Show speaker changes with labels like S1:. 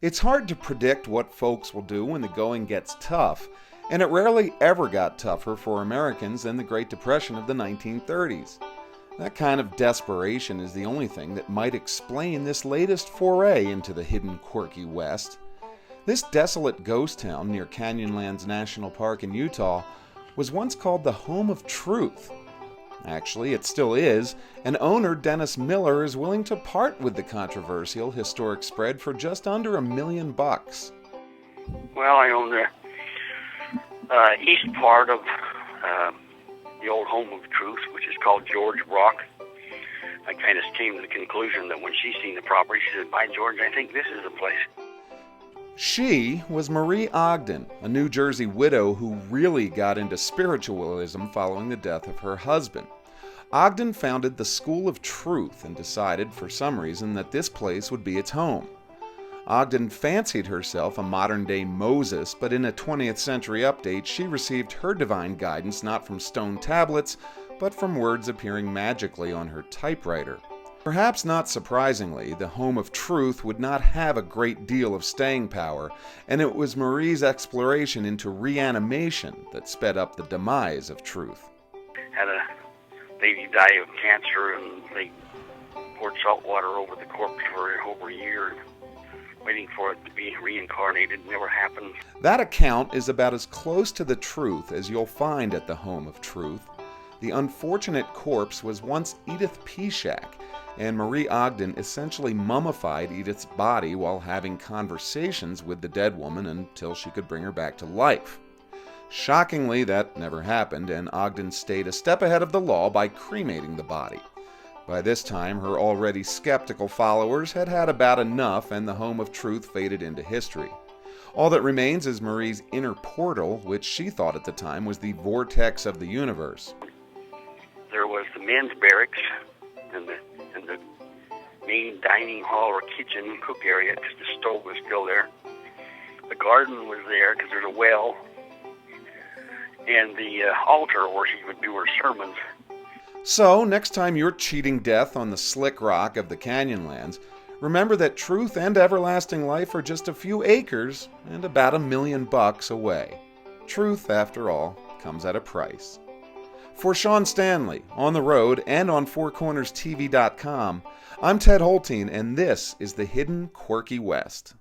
S1: It's hard to predict what folks will do when the going gets tough, and it rarely ever got tougher for Americans than the Great Depression of the 1930s. That kind of desperation is the only thing that might explain this latest foray into the hidden, quirky West. This desolate ghost town near Canyonlands National Park in Utah was once called the Home of Truth. Actually, it still is, and owner Dennis Miller is willing to part with the controversial historic spread for just under $1 million.
S2: Well, I own the east part of the old Home of Truth, which is called George Brock. I kind of came to the conclusion that when she seen the property, she said, "By George, I think this is the place."
S1: She was Marie Ogden, a New Jersey widow who really got into spiritualism following the death of her husband. Ogden founded the School of Truth and decided, for some reason, that this place would be its home. Ogden fancied herself a modern-day Moses, but in a 20th century update, she received her divine guidance not from stone tablets, but from words appearing magically on her typewriter. Perhaps not surprisingly, the Home of Truth would not have a great deal of staying power, and it was Marie's exploration into reanimation that sped up the demise of Truth.
S2: Had a lady die of cancer, and they poured salt water over the corpse for over a year, waiting for it to be reincarnated. It never happened.
S1: That account is about as close to the truth as you'll find at the Home of Truth. The unfortunate corpse was once Edith Pishak, and Marie Ogden essentially mummified Edith's body while having conversations with the dead woman until she could bring her back to life. Shockingly, that never happened, and Ogden stayed a step ahead of the law by cremating the body. By this time, her already skeptical followers had had about enough, and the Home of Truth faded into history. All that remains is Marie's inner portal, which she thought at the time was the vortex of the universe.
S2: There was the men's barracks and the main dining hall or kitchen cook area, because the stove was still there. The garden was there because there's a well, and the altar where she would do her sermons.
S1: So, next time you're cheating death on the slick rock of the Canyonlands, remember that truth and everlasting life are just a few acres and about $1 million away. Truth, after all, comes at a price. For Sean Stanley, On the Road and on FourCornersTV.com, I'm Ted Holtine, and this is the Hidden Quirky West.